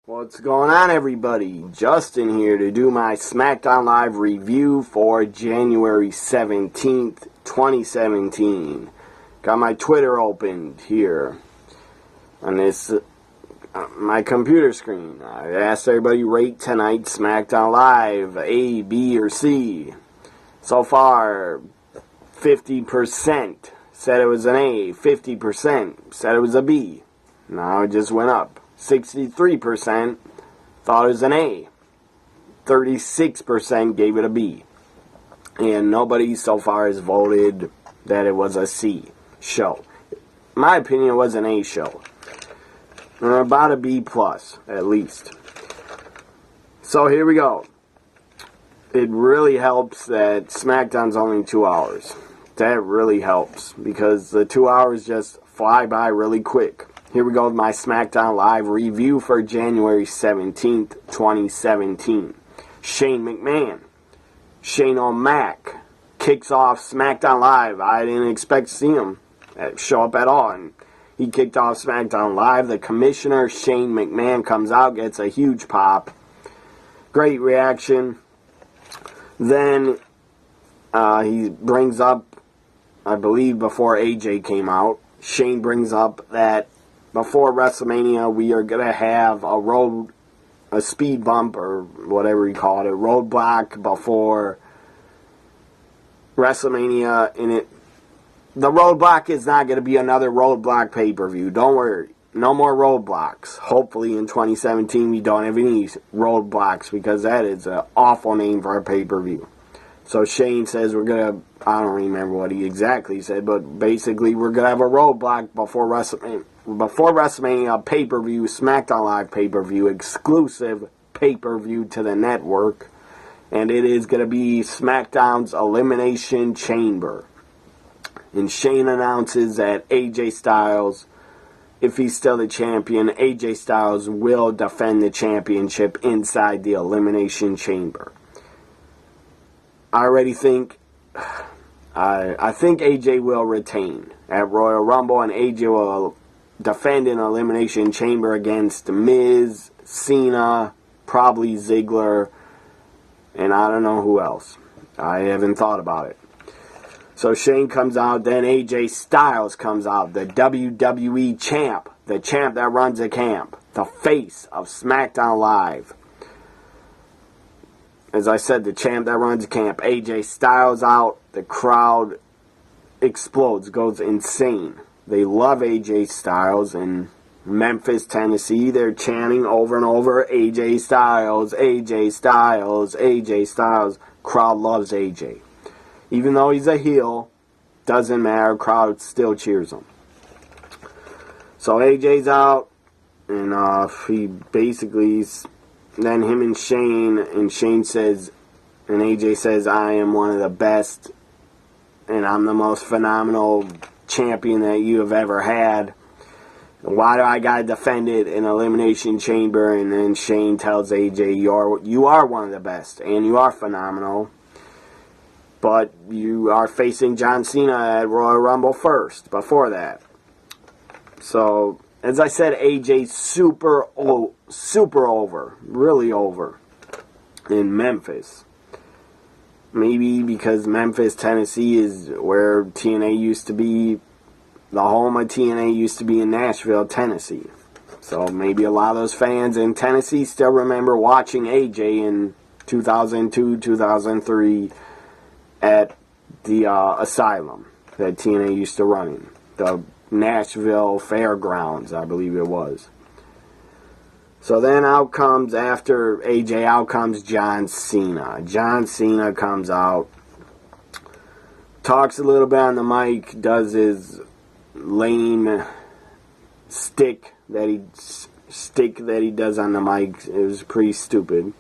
What's going on, everybody? Justin here to do my SmackDown Live review for January 17th, 2017. Got my Twitter opened here on this my computer screen. I asked everybody to rate tonight's SmackDown Live, A, B, or C. So far, 50% said it was an A, 50% said it was a B. Now it just went up. 63% thought it was an A. 36% gave it a B. And nobody so far has voted that it was a C show. In my opinion, it was an A show. Or about a B plus, at least. So here we go. It really helps that SmackDown's only 2 hours. That really helps, because the 2 hours just fly by really quick. Here we go with my SmackDown Live review for January 17th, 2017. Shane McMahon, Shane O'Mac, kicks off SmackDown Live. I didn't expect to see him show up at all. And he kicked off SmackDown Live. The commissioner, Shane McMahon, comes out, gets a huge pop. Great reaction. Then he brings up, I believe before AJ came out, Shane brings up that before WrestleMania, we are going to have a speed bump, or whatever you call it, a roadblock before WrestleMania. And the roadblock is not going to be another roadblock pay-per-view. Don't worry. No more roadblocks. Hopefully in 2017 we don't have any roadblocks, because that is an awful name for a pay-per-view. So Shane says we're going to, I don't remember what he exactly said, but basically we're going to have a roadblock before WrestleMania pay-per-view, SmackDown Live pay-per-view, exclusive pay-per-view to the network. And it is going to be SmackDown's Elimination Chamber. And Shane announces that AJ Styles, if he's still the champion, AJ Styles will defend the championship inside the Elimination Chamber. I already think, I think AJ will retain at Royal Rumble, and AJ will defend an Elimination Chamber against Miz, Cena, probably Ziggler, and I don't know who else. I haven't thought about it. So Shane comes out, then AJ Styles comes out, the WWE champ, the champ that runs the camp, the face of SmackDown Live. As I said, the champ that runs the camp, AJ Styles out, the crowd explodes, goes insane. They love AJ Styles. In Memphis, Tennessee, they're chanting over and over, AJ Styles, AJ Styles, AJ Styles. Crowd loves AJ. Even though he's a heel, doesn't matter, crowd still cheers him. So AJ's out, and he basically, then him and Shane says, and AJ says, I am one of the best, and I'm the most phenomenal champion that you have ever had. Why do I gotta defend it in Elimination Chamber? And then Shane tells AJ, you are one of the best, and you are phenomenal, but you are facing John Cena at Royal Rumble first, before that. So, as I said, AJ's super over, really over in Memphis. Maybe because Memphis, Tennessee is where TNA used to be. The home of TNA used to be in Nashville, Tennessee. So maybe a lot of those fans in Tennessee still remember watching AJ in 2002, 2003 at the Asylum that TNA used to run in. The Nashville Fairgrounds, I believe it was. So then out comes, after AJ, out comes John Cena. John Cena comes out, talks a little bit on the mic, does his lame stick that he does on the mic. It was pretty stupid.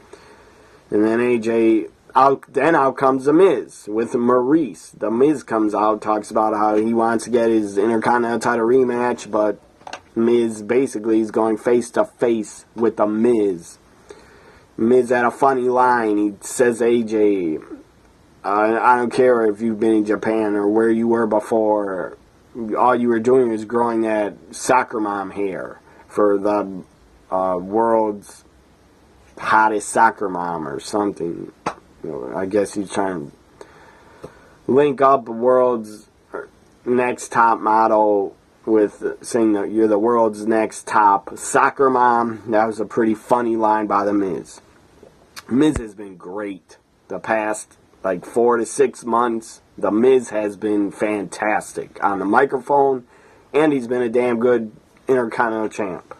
And then AJ, out comes The Miz with Maurice. The Miz comes out, talks about how he wants to get his Intercontinental title rematch, but Miz basically is going face to face with The Miz. Miz had a funny line. He says, AJ, I don't care if you've been in Japan or where you were before. All you were doing was growing that soccer mom hair for the world's hottest soccer mom or something. I guess he's trying to link up the world's next top model with saying that you're the world's next top soccer mom. That was a pretty funny line by The Miz. Miz has been great the past like 4 to 6 months. The Miz has been fantastic on the microphone, and he's been a damn good Intercontinental champ.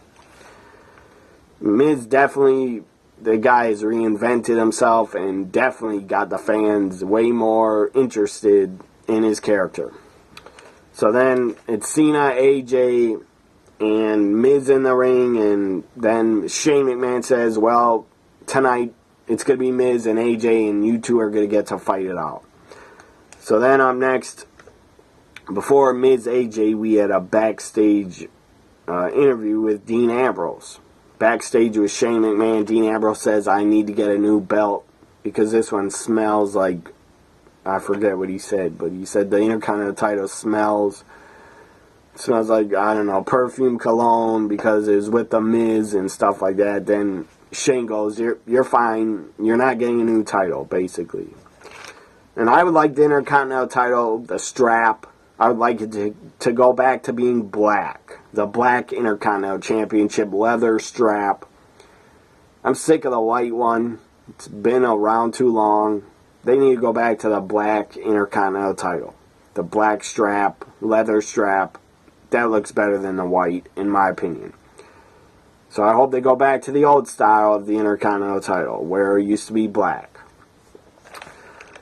Miz definitely, the guy has reinvented himself and definitely got the fans way more interested in his character. So then it's Cena, AJ, and Miz in the ring, and then Shane McMahon says, well, tonight it's going to be Miz and AJ, and you two are going to get to fight it out. So then up next, before Miz AJ, we had a backstage interview with Dean Ambrose. Backstage with Shane McMahon, Dean Ambrose says, I need to get a new belt because this one smells like, I forget what he said, but he said the Intercontinental title smells like, I don't know, perfume cologne because it was with The Miz and stuff like that. Then Shane goes, you're fine, you're not getting a new title, basically. And I would like the Intercontinental title, the strap, I would like it to go back to being black. The black Intercontinental Championship leather strap. I'm sick of the white one. It's been around too long. They need to go back to the black Intercontinental title. The black strap, leather strap. That looks better than the white, in my opinion. So I hope they go back to the old style of the Intercontinental title, where it used to be black.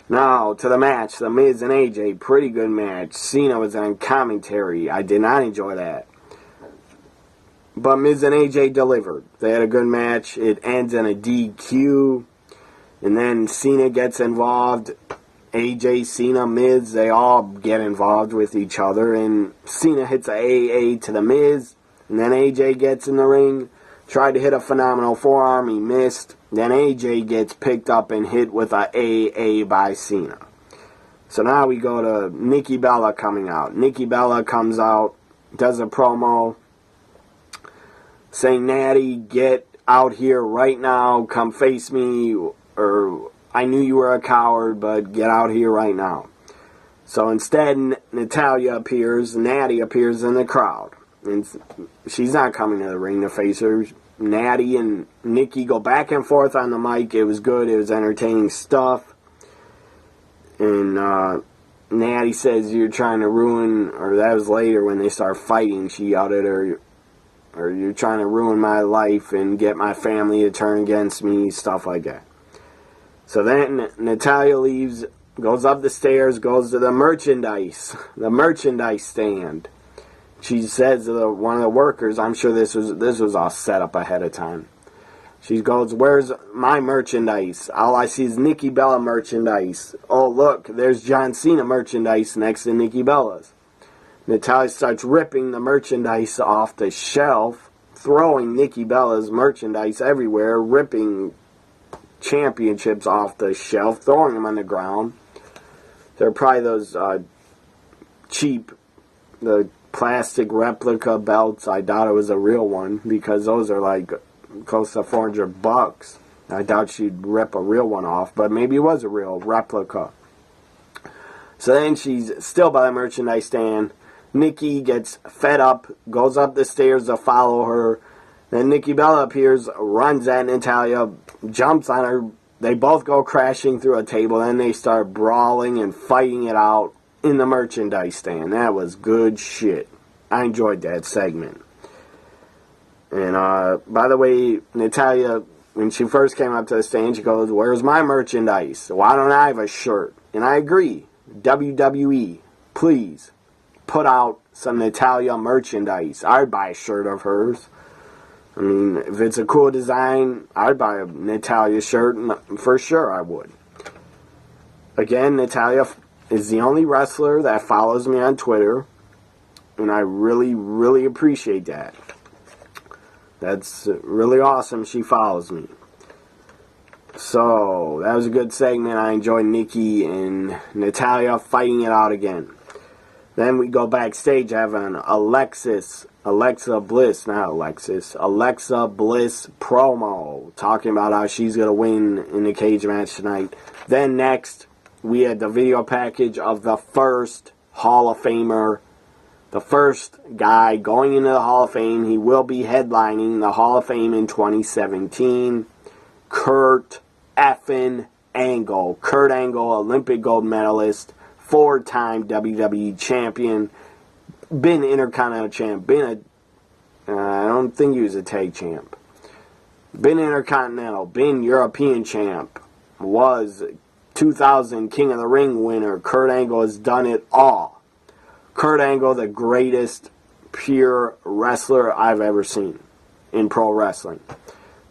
Now, to the match, The Miz and AJ, pretty good match. Cena was on commentary. I did not enjoy that. But Miz and AJ delivered. They had a good match. It ends in a DQ. And then Cena gets involved. AJ, Cena, Miz, they all get involved with each other. And Cena hits a AA to The Miz. And then AJ gets in the ring. Tried to hit a phenomenal forearm. He missed. Then AJ gets picked up and hit with a AA by Cena. So now we go to Nikki Bella coming out. Nikki Bella comes out, does a promo saying, Natty, get out here right now. Come face me. Or, I knew you were a coward, but get out here right now. So instead, Natalya appears. Natty appears in the crowd. And she's not coming to the ring to face her. Natty and Nikki go back and forth on the mic. It was good. It was entertaining stuff. And Natty says, you're trying to ruin, or that was later when they start fighting. She yelled at her, or you're trying to ruin my life and get my family to turn against me, stuff like that. So then Natalya leaves, goes up the stairs, goes to the merchandise stand. She says to one of the workers, I'm sure this was all set up ahead of time. She goes, where's my merchandise? All I see is Nikki Bella merchandise. Oh, look, there's John Cena merchandise next to Nikki Bella's. Natalya starts ripping the merchandise off the shelf, throwing Nikki Bella's merchandise everywhere, ripping championships off the shelf, throwing them on the ground. They're probably those cheap, the plastic replica belts. I doubt it was a real one because those are like close to $400. I doubt she'd rip a real one off, but maybe it was a real replica. So then she's still by the merchandise stand. Nikki gets fed up, goes up the stairs to follow her. Then Nikki Bella appears, runs at Natalya, jumps on her. They both go crashing through a table. Then they start brawling and fighting it out in the merchandise stand. That was good shit. I enjoyed that segment. And by the way, Natalya, when she first came up to the stand, she goes, where's my merchandise? Why don't I have a shirt? And I agree. WWE, please put out some Natalya merchandise. I'd buy a shirt of hers. I mean, if it's a cool design, I'd buy a Natalya shirt. For sure I would. Again, Natalya is the only wrestler that follows me on Twitter. And I really, really appreciate that. That's really awesome she follows me. So, that was a good segment. I enjoyed Nikki and Natalya fighting it out again. Then we go backstage having Alexa Bliss promo talking about how she's going to win in the cage match tonight. Then next, we had the video package of the first Hall of Famer, the first guy going into the Hall of Fame. He will be headlining the Hall of Fame in 2017. Kurt effing Angle. Kurt Angle, Olympic gold medalist, 4-time WWE champion, been Intercontinental champ, I don't think he was a tag champ, been Intercontinental, been European champ, was 2000 King of the Ring winner. Kurt Angle has done it all. Kurt Angle, the greatest pure wrestler I've ever seen in pro wrestling.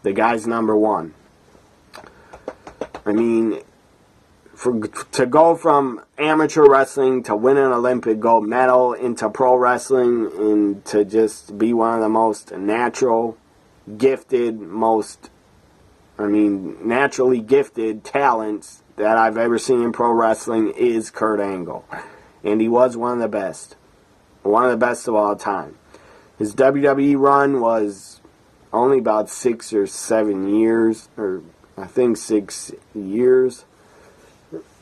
The guy's number one. I mean, to go from amateur wrestling to win an Olympic gold medal into pro wrestling and to just be one of the most natural, gifted, naturally gifted talents that I've ever seen in pro wrestling is Kurt Angle. And he was one of the best. One of the best of all time. His WWE run was only about 6 or 7 years, or I think 6 years.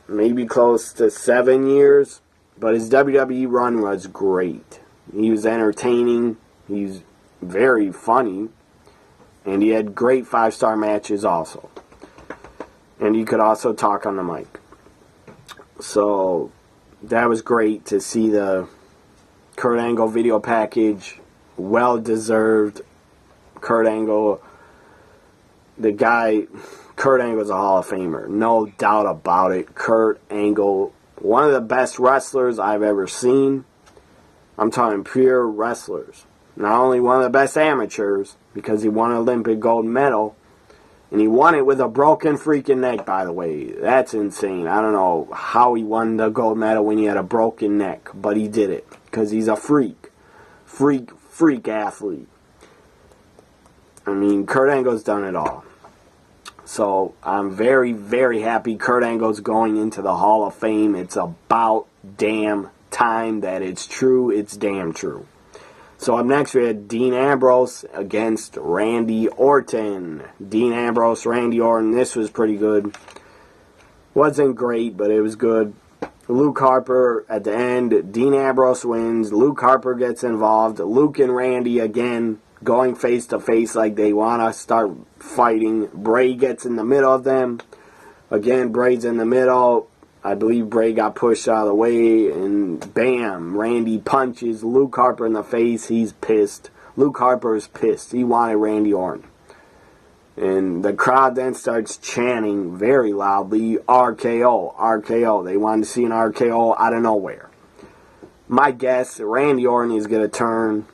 Maybe close to 7 years, but his WWE run was great. He was entertaining, he's very funny, and he had great 5-star matches also. And he could also talk on the mic. So that was great to see the Kurt Angle video package. Well deserved. Kurt Angle, the guy, Kurt Angle's a Hall of Famer, no doubt about it. Kurt Angle, one of the best wrestlers I've ever seen. I'm talking pure wrestlers. Not only one of the best amateurs, because he won an Olympic gold medal, and he won it with a broken freaking neck, by the way. That's insane. I don't know how he won the gold medal when he had a broken neck, but he did it, because he's a freak. Freak athlete. I mean, Kurt Angle's done it all. So I'm very, very happy Kurt Angle's going into the Hall of Fame. It's about damn time that it's true. It's damn true. So up next we had Dean Ambrose against Randy Orton. Dean Ambrose, Randy Orton. This was pretty good. Wasn't great, but it was good. Luke Harper at the end. Dean Ambrose wins. Luke Harper gets involved. Luke and Randy again going face to face like they want to start fighting. Bray gets in the middle of them. Again, Bray's in the middle. I believe Bray got pushed out of the way, and bam, Randy punches Luke Harper in the face. He's pissed. Luke Harper is pissed. He wanted Randy Orton. And the crowd then starts chanting very loudly, RKO, RKO. They wanted to see an RKO out of nowhere. My guess, Randy Orton is going to turn.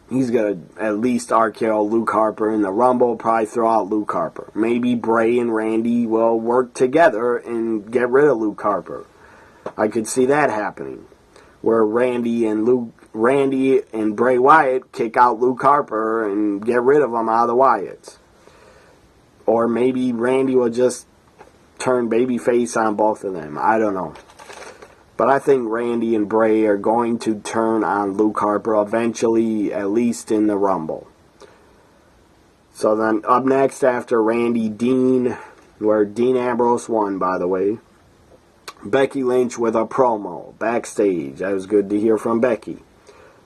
He's going to at least RKO Luke Harper in the Rumble, probably throw out Luke Harper. Maybe Bray and Randy will work together and get rid of Luke Harper. I could see that happening. Where Randy and Bray Wyatt kick out Luke Harper and get rid of him out of the Wyatts. Or maybe Randy will just turn babyface on both of them. I don't know. But I think Randy and Bray are going to turn on Luke Harper eventually, at least in the Rumble. So then up next after Randy, Dean, where Dean Ambrose won, by the way. Becky Lynch with a promo backstage. That was good to hear from Becky.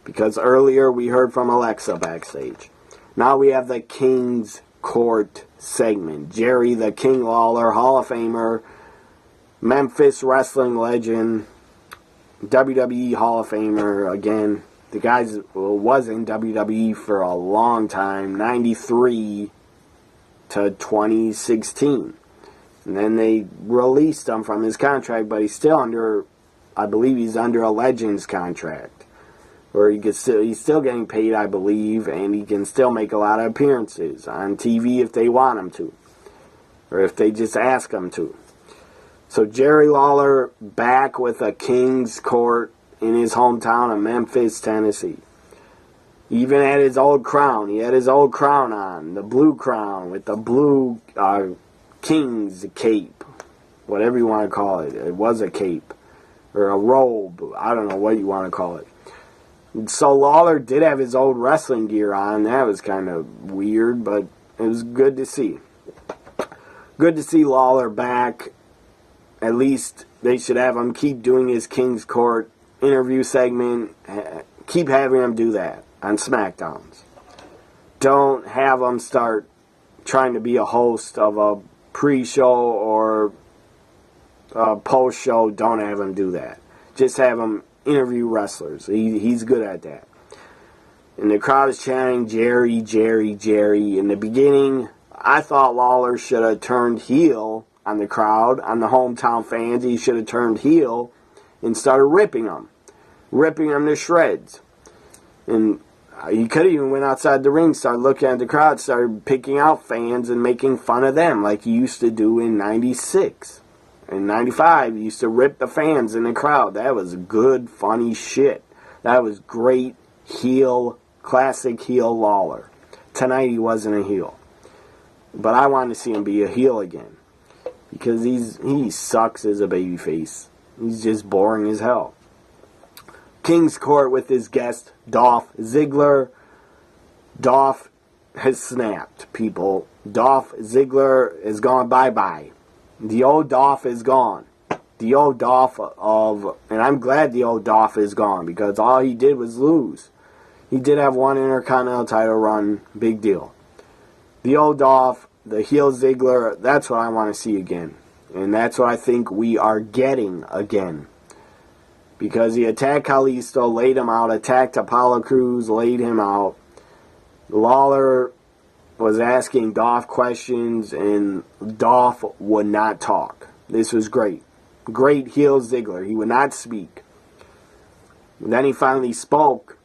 Because earlier we heard from Alexa backstage. Now we have the King's Court segment. Jerry the King Lawler, Hall of Famer, Memphis wrestling legend, WWE Hall of Famer. Again, the guy was in WWE for a long time, 93 to 2016. And then they released him from his contract, but he's still under, I believe he's under a Legends contract. Where he's still getting paid, I believe, and he can still make a lot of appearances on TV if they want him to. Or if they just ask him to. So Jerry Lawler back with a King's Court in his hometown of Memphis, Tennessee. He even had his old crown. He had his old crown on. The blue crown with the blue King's cape. Whatever you want to call it. It was a cape. or a robe. I don't know what you want to call it. So Lawler did have his old wrestling gear on. That was kind of weird, but it was good to see. Good to see Lawler back. At least they should have him keep doing his King's Court interview segment. Keep having him do that on SmackDowns. Don't have him start trying to be a host of a pre-show or a post-show. Don't have him do that. Just have him interview wrestlers. He's good at that. And the crowd is chanting, Jerry, Jerry, Jerry. In the beginning, I thought Lawler should have turned heel on the crowd, on the hometown fans. He should have turned heel and started ripping them to shreds. And he could have even went outside the ring, started looking at the crowd, started picking out fans and making fun of them like he used to do in 96. In 95, he used to rip the fans in the crowd. That was good, funny shit. That was great heel, classic heel Lawler. Tonight he wasn't a heel. But I wanted to see him be a heel again. Because he sucks as a babyface. He's just boring as hell. King's Court with his guest, Dolph Ziggler. Dolph has snapped, people. Dolph Ziggler has gone bye-bye. The old Dolph is gone. The old Dolph and I'm glad the old Dolph is gone, because all he did was lose. He did have one Intercontinental title run, big deal. The old Dolph, the heel Ziggler, that's what I want to see again. And that's what I think we are getting again. Because he attacked Kalisto, laid him out, attacked Apollo Crews, laid him out. Lawler was asking Dolph questions, and Dolph would not talk. This was great. Great heel Ziggler. He would not speak. And then he finally spoke,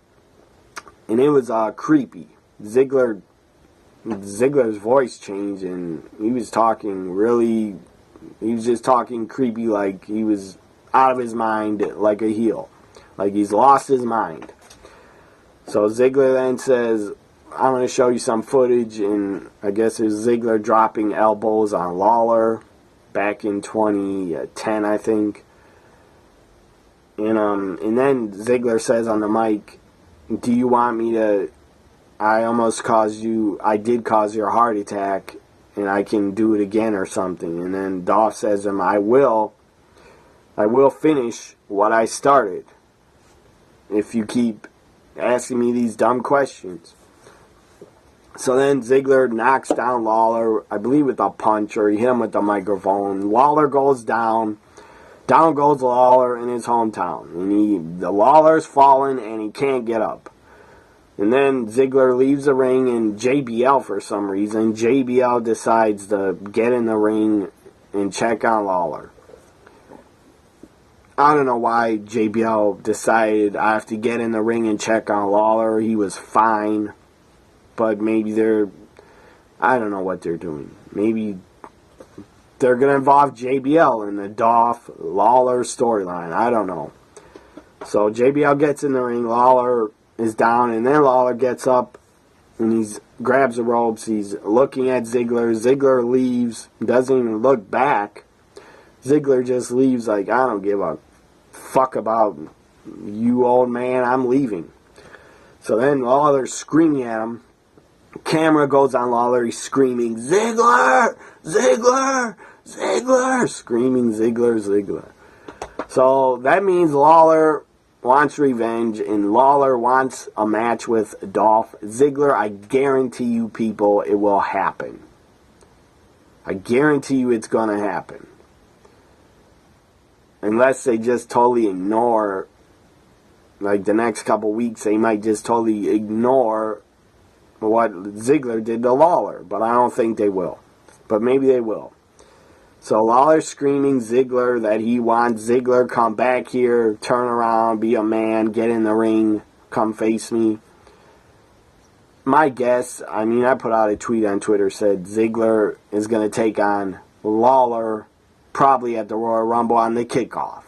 and it was creepy. Ziggler's voice changed, and he was just talking creepy, like he was out of his mind, like a heel. Like he's lost his mind. So Ziggler then says, I'm going to show you some footage, and I guess it's Ziggler dropping elbows on Lawler back in 2010, I think. And then Ziggler says on the mic, do you want me to, I did cause you a heart attack, and I can do it again or something. And then Dolph says to him, I will finish what I started if you keep asking me these dumb questions. So then Ziggler knocks down Lawler, I believe with a punch, or he hit him with the microphone. Lawler goes down. Down goes Lawler in his hometown. And the Lawler's fallen and he can't get up. And then Ziggler leaves the ring, and JBL, for some reason, JBL decides to get in the ring and check on Lawler. I don't know why JBL decided I have to get in the ring and check on Lawler. He was fine. But maybe I don't know what they're doing. Maybe they're going to involve JBL in the Dolph Lawler storyline. I don't know. So JBL gets in the ring. Lawler is down, and then Lawler gets up and he grabs the ropes. He's looking at Ziggler. Ziggler leaves. Doesn't even look back. Ziggler just leaves like, I don't give a fuck about you, old man. I'm leaving. So then Lawler's screaming at him. Camera goes on Lawler. He's screaming, Ziggler! Ziggler! Ziggler! Screaming Ziggler, Ziggler. So that means Lawler wants revenge, and Lawler wants a match with Dolph Ziggler. I guarantee you, people, it will happen. I guarantee you it's going to happen. Unless they just totally ignore, like the next couple weeks, they might just totally ignore what Ziggler did to Lawler. But I don't think they will. But maybe they will. So Lawler's screaming Ziggler that he wants Ziggler come back here, turn around, be a man, get in the ring, come face me. My guess, I put out a tweet on Twitter, said Ziggler is going to take on Lawler probably at the Royal Rumble on the kickoff.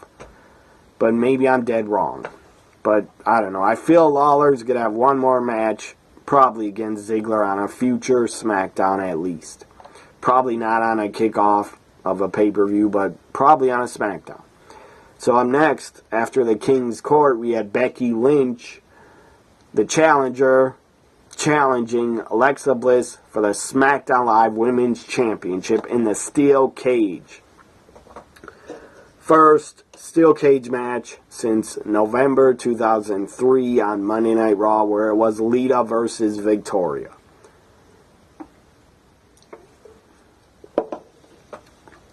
But maybe I'm dead wrong. But I don't know. I feel Lawler's going to have one more match, probably against Ziggler on a future SmackDown at least. Probably not on a kickoff of a pay-per-view, but probably on a SmackDown. So up next, after the King's Court, we had Becky Lynch, the challenger, challenging Alexa Bliss for the SmackDown Live Women's Championship in the steel cage. First steel cage match since November 2003 on Monday Night Raw, where it was Lita versus Victoria.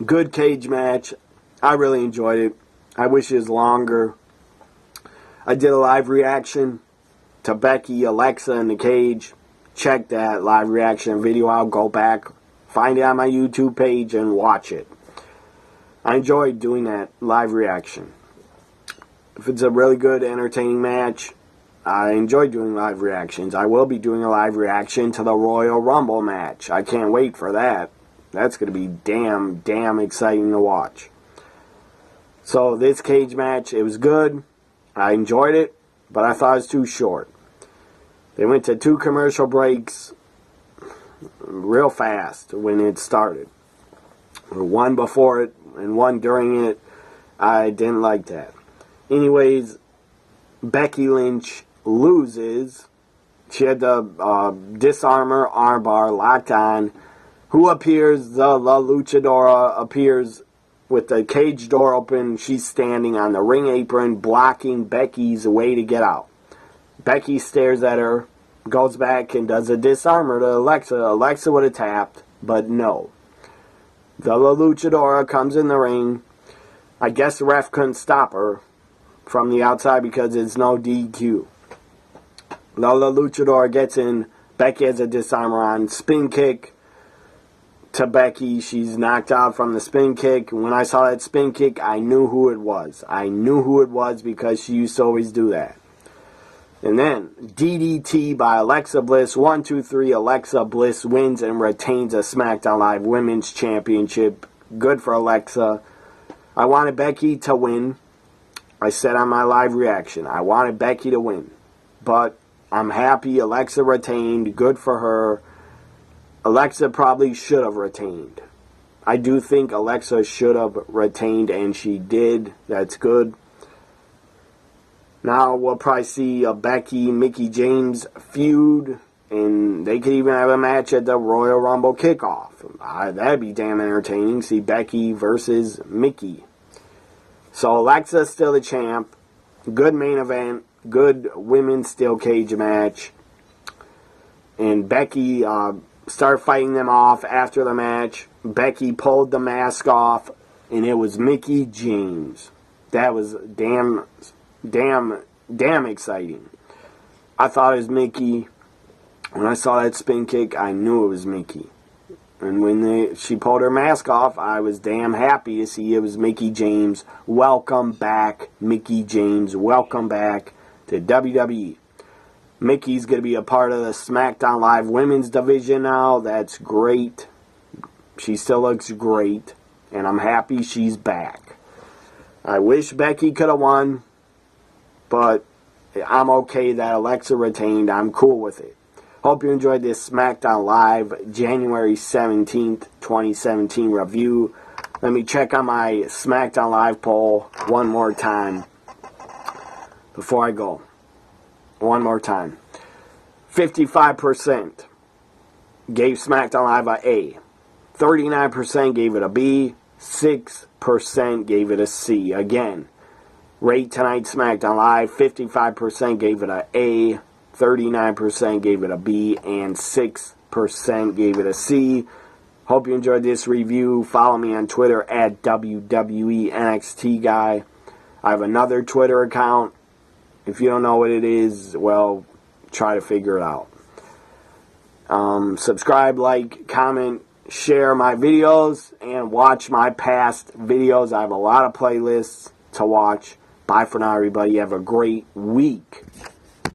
Good cage match. I really enjoyed it. I wish it was longer. I did a live reaction to Becky, Alexa in the cage. Check that live reaction video out. Go back, find it on my YouTube page, and watch it. I enjoyed doing that live reaction. If it's a really good, entertaining match, I enjoy doing live reactions. I will be doing a live reaction to the Royal Rumble match. I can't wait for that. That's going to be damn exciting to watch. So this cage match, it was good. I enjoyed it, but I thought it was too short. They went to 2 commercial breaks real fast when it started. One before it and one during it. I didn't like that. Anyways, Becky Lynch loses. She had the disarmer armbar locked on. Who appears? The La Luchadora appears with the cage door open. She's standing on the ring apron, blocking Becky's way to get out. Becky stares at her, goes back and does a disarmer to Alexa. Alexa would have tapped, but no. The La Luchadora comes in the ring. I guess the ref couldn't stop her from the outside because it's no DQ. La Luchadora gets in. Becky has a disarmer on. Spin kick to Becky. She's knocked out from the spin kick. When I saw that spin kick, I knew who it was. I knew who it was because she used to always do that. And then DDT by Alexa Bliss. 1, 2, 3. Alexa Bliss wins and retains a SmackDown Live Women's Championship. Good for Alexa. I wanted Becky to win. I said on my live reaction, I wanted Becky to win. But I'm happy Alexa retained. Good for her. Alexa probably should have retained. I do think Alexa should have retained, and she did. That's good. Now we'll probably see a Becky-Mickie James feud, and they could even have a match at the Royal Rumble kickoff. That'd be damn entertaining. See Becky versus Mickie. So Alexa's still the champ. Good main event. Good women's steel cage match. And Becky started fighting them off after the match. Becky pulled the mask off, and it was Mickie James. That was damn exciting. I thought it was Mickie. When I saw that spin kick, I knew it was Mickie. And when she pulled her mask off, I was damn happy to see it was Mickie James. Welcome back, Mickie James. Welcome back to WWE. Mickey's going to be a part of the SmackDown Live Women's Division now. That's great. She still looks great. And I'm happy she's back. I wish Becky could have won. But I'm okay that Alexa retained. I'm cool with it. Hope you enjoyed this SmackDown Live January 17th, 2017 review. Let me check on my SmackDown Live poll one more time before I go. One more time. 55% gave SmackDown Live a A. 39% gave it a B. 6% gave it a C. Again, rate tonight's SmackDown Live. 55% gave it a A. 39% gave it a B, and 6% gave it a C. Hope you enjoyed this review. Follow me on Twitter at WWE NXT Guy. I have another Twitter account. If you don't know what it is, well, try to figure it out. Subscribe, like, comment, share my videos, and watch my past videos. I have a lot of playlists to watch. Bye for now, everybody. Have a great week.